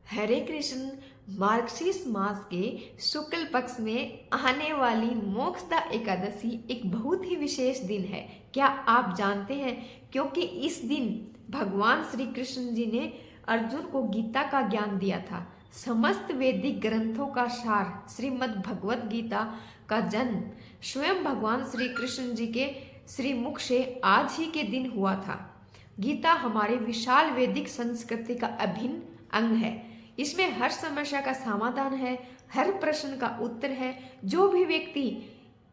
हरे कृष्ण। मार्गशीर्ष मास के शुक्ल पक्ष में आने वाली मोक्षदा एकादशी एक बहुत ही विशेष दिन है। क्या आप जानते हैं? क्योंकि इस दिन भगवान श्री कृष्ण जी ने अर्जुन को गीता का ज्ञान दिया था। समस्त वैदिक ग्रंथों का सार श्रीमद् भगवत गीता का जन्म स्वयं भगवान श्री कृष्ण जी के श्रीमुख से आज ही के दिन हुआ था। गीता हमारे विशाल वैदिक संस्कृति का अभिन्न अंग है। इसमें हर समस्या का समाधान है, हर प्रश्न का उत्तर है। जो भी व्यक्ति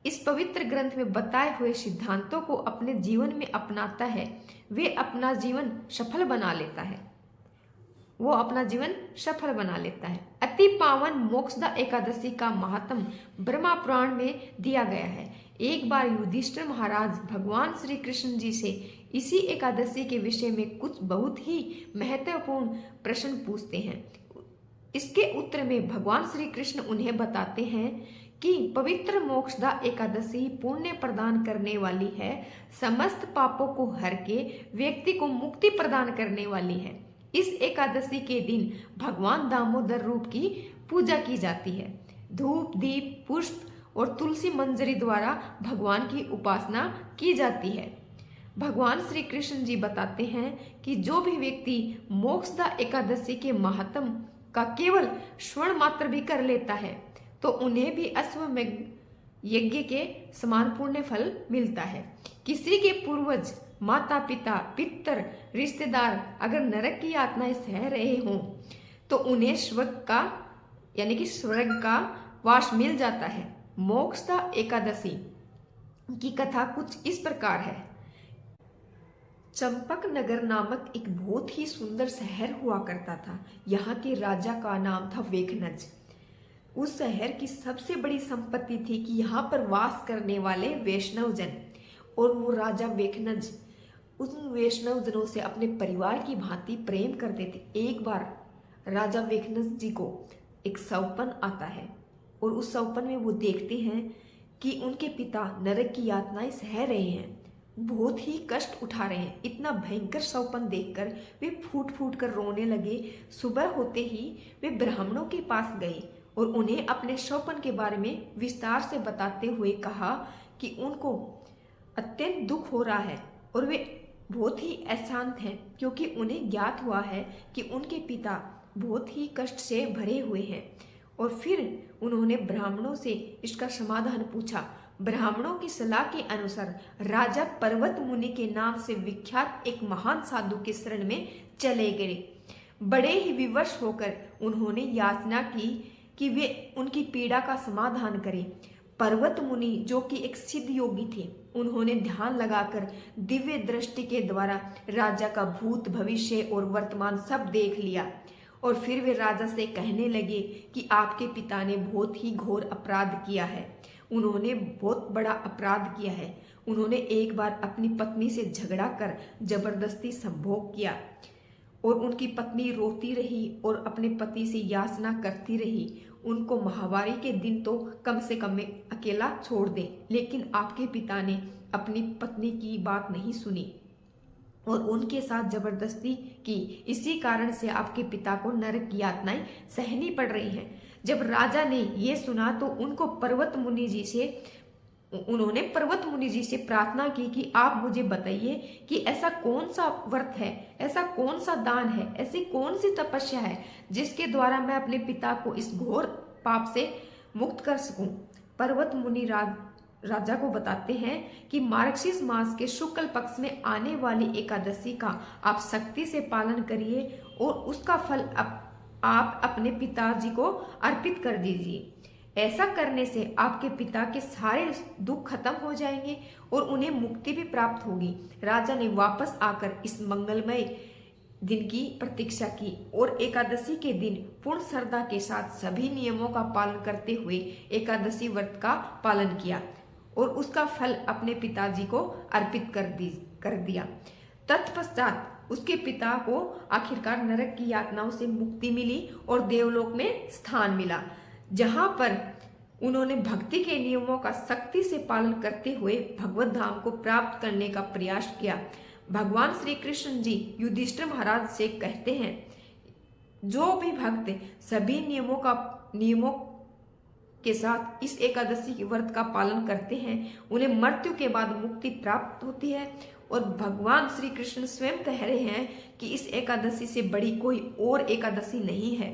इस पवित्र ग्रंथ में बताए हुए सिद्धांतों को अपने जीवन में अपनाता है, वे अपना जीवन सफल बना लेता है। अति पावन मोक्षदा एकादशी का महात्म ब्रह्मा पुराण में दिया गया है। एक बार युधिष्ठिर महाराज भगवान श्री कृष्ण जी से इसी एकादशी के विषय में कुछ बहुत ही महत्वपूर्ण प्रश्न पूछते हैं। इसके उत्तर में भगवान श्री कृष्ण उन्हें बताते हैं कि पवित्र मोक्षदा एकादशी पुण्य प्रदान करने वाली है, समस्त पापों को हर के व्यक्ति को मुक्ति प्रदान करने वाली है। इस एकादशी के दिन भगवान दामोदर रूप की पूजा की जाती है। धूप, दीप, पुष्प और तुलसी मंजरी द्वारा भगवान की उपासना की जाती है। भगवान श्री कृष्ण जी बताते हैं कि जो भी व्यक्ति मोक्षदा एकादशी के महात्म का केवल श्रवण मात्र भी कर लेता है तो उन्हें भी अश्वमेध यज्ञ के समान पुण्य फल मिलता है। किसी के पूर्वज, माता पिता, पितर, रिश्तेदार अगर नरक की यातनाएं सह रहे हों तो उन्हें स्वर्ग का वास मिल जाता है। मोक्षदा एकादशी की कथा कुछ इस प्रकार है। चंपक नगर नामक एक बहुत ही सुंदर शहर हुआ करता था। यहाँ के राजा का नाम था वेखनज। उस शहर की सबसे बड़ी संपत्ति थी कि यहाँ पर वास करने वाले वैष्णव जन, और वो राजा वेखनज उन वैष्णव जनों से अपने परिवार की भांति प्रेम करते थे। एक बार राजा वेखनज जी को एक सौपन आता है और उस सौपन में वो देखते हैं कि उनके पिता नरक की यातनाएं सह रहे हैं, बहुत ही कष्ट उठा रहे हैं। इतना भयंकर सौपन देखकर वे फूट फूट कर रोने लगे। सुबह होते ही वे ब्राह्मणों के पास गए और उन्हें अपने सौपन के बारे में विस्तार से बताते हुए कहा कि उनको अत्यंत दुख हो रहा है और वे बहुत ही अशांत हैं, क्योंकि उन्हें ज्ञात हुआ है कि उनके पिता बहुत ही कष्ट से भरे हुए हैं। और फिर उन्होंने ब्राह्मणों से इसका समाधान पूछा। ब्राह्मणों की सलाह के अनुसार राजा पर्वत मुनि के नाम से विख्यात एक महान साधु के शरण में चले गए। बड़े ही विवश होकर उन्होंने याचना की कि वे उनकी पीड़ा का समाधान करें। पर्वत मुनि, जो कि एक सिद्ध योगी थे, उन्होंने ध्यान लगाकर दिव्य दृष्टि के द्वारा राजा का भूत, भविष्य और वर्तमान सब देख लिया। और फिर वे राजा से कहने लगे कि आपके पिता ने बहुत ही घोर अपराध किया है। उन्होंने बहुत बड़ा अपराध किया है। उन्होंने एक बार अपनी पत्नी से झगड़ा कर जबरदस्ती संभोग किया और उनकी पत्नी रोती रही और अपने पति से याचना करती रही। उनको माहवारी के दिन तो कम से कम में अकेला छोड़ दें, लेकिन आपके पिता ने अपनी पत्नी की बात नहीं सुनी और उनके साथ जबरदस्ती की। इसी कारण से आपके पिता को नरक की यातनाएं सहनी पड़ रही हैं। जब राजा ने ये सुना तो उन्होंने पर्वत मुनि जी से प्रार्थना की कि आप मुझे बताइए कि ऐसा कौन सा व्रत है, ऐसा कौन सा दान है, ऐसी कौन सी तपस्या है जिसके द्वारा मैं अपने पिता को इस घोर पाप से मुक्त कर सकूं। पर्वत मुनि राजा को बताते हैं कि मार्गशीर्ष मास के शुक्ल पक्ष में आने वाली एकादशी का आप सख्ती से पालन करिए और उसका फल आप अपने पिताजी को अर्पित कर दीजिए। ऐसा करने से आपके पिता के सारे दुख खत्म हो जाएंगे और उन्हें मुक्ति भी प्राप्त होगी। राजा ने वापस आकर इस मंगलमय दिन की प्रतीक्षा की और एकादशी के दिन पूर्ण श्रद्धा के साथ सभी नियमों का पालन करते हुए एकादशी व्रत का पालन किया और उसका फल अपने पिताजी को अर्पित कर दिया। तत्पश्चात उसके पिता को आखिरकार नरक की यातनाओं से मुक्ति मिली और देवलोक में स्थान मिला, जहां पर उन्होंने भक्ति के नियमों का सख्ती से पालन करते हुए भगवत धाम को प्राप्त करने का प्रयास किया। भगवान श्री कृष्ण जी युधिष्ठिर महाराज से कहते हैं जो भी भक्त सभी नियमों के साथ इस एकादशी के व्रत का पालन करते हैं उन्हें मृत्यु के बाद मुक्ति प्राप्त होती है। और भगवान श्री कृष्ण स्वयं कह रहे हैं कि इस एकादशी से बड़ी कोई और एकादशी नहीं है।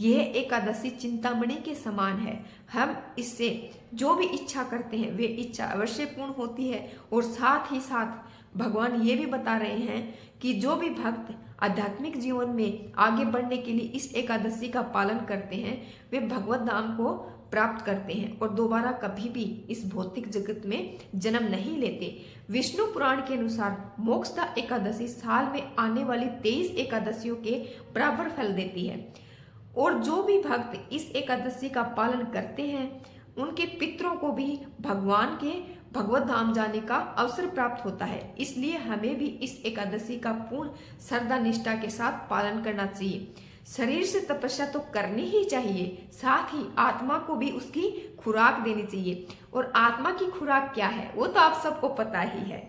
यह एकादशी चिंतामणि के समान है। हम इससे जो भी इच्छा करते हैं वे इच्छा अवश्य पूर्ण होती है। और साथ ही साथ भगवान ये भी बता रहे हैं कि जो भी भक्त आध्यात्मिक जीवन में आगे बढ़ने के लिए इस एकादशी का पालन करते हैं वे भगवत धाम को प्राप्त करते हैं और दोबारा कभी भी इस भौतिक जगत में जन्म नहीं लेते। विष्णु पुराण के अनुसार मोक्षदा एकादशी साल में आने वाली 23 एकादशियों के बराबर फल देती है। और जो भी भक्त इस एकादशी का पालन करते हैं उनके पितरों को भी भगवान के भगवत धाम जाने का अवसर प्राप्त होता है। इसलिए हमें भी इस एकादशी का पूर्ण श्रद्धा निष्ठा के साथ पालन करना चाहिए। शरीर से तपस्या तो करनी ही चाहिए, साथ ही आत्मा को भी उसकी खुराक देनी चाहिए। और आत्मा की खुराक क्या है वो तो आप सबको पता ही है।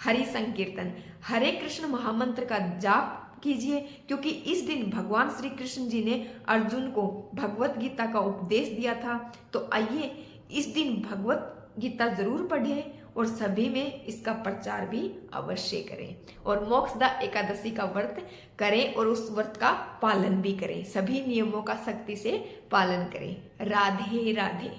हरि संकीर्तन, हरे कृष्ण महामंत्र का जाप कीजिए, क्योंकि इस दिन भगवान श्री कृष्ण जी ने अर्जुन को भगवत गीता का उपदेश दिया था। तो आइए इस दिन भगवत गीता जरूर पढ़ें और सभी में इसका प्रचार भी अवश्य करें और मोक्षदा एकादशी का व्रत करें और उस व्रत का पालन भी करें। सभी नियमों का सख्ती से पालन करें। राधे राधे।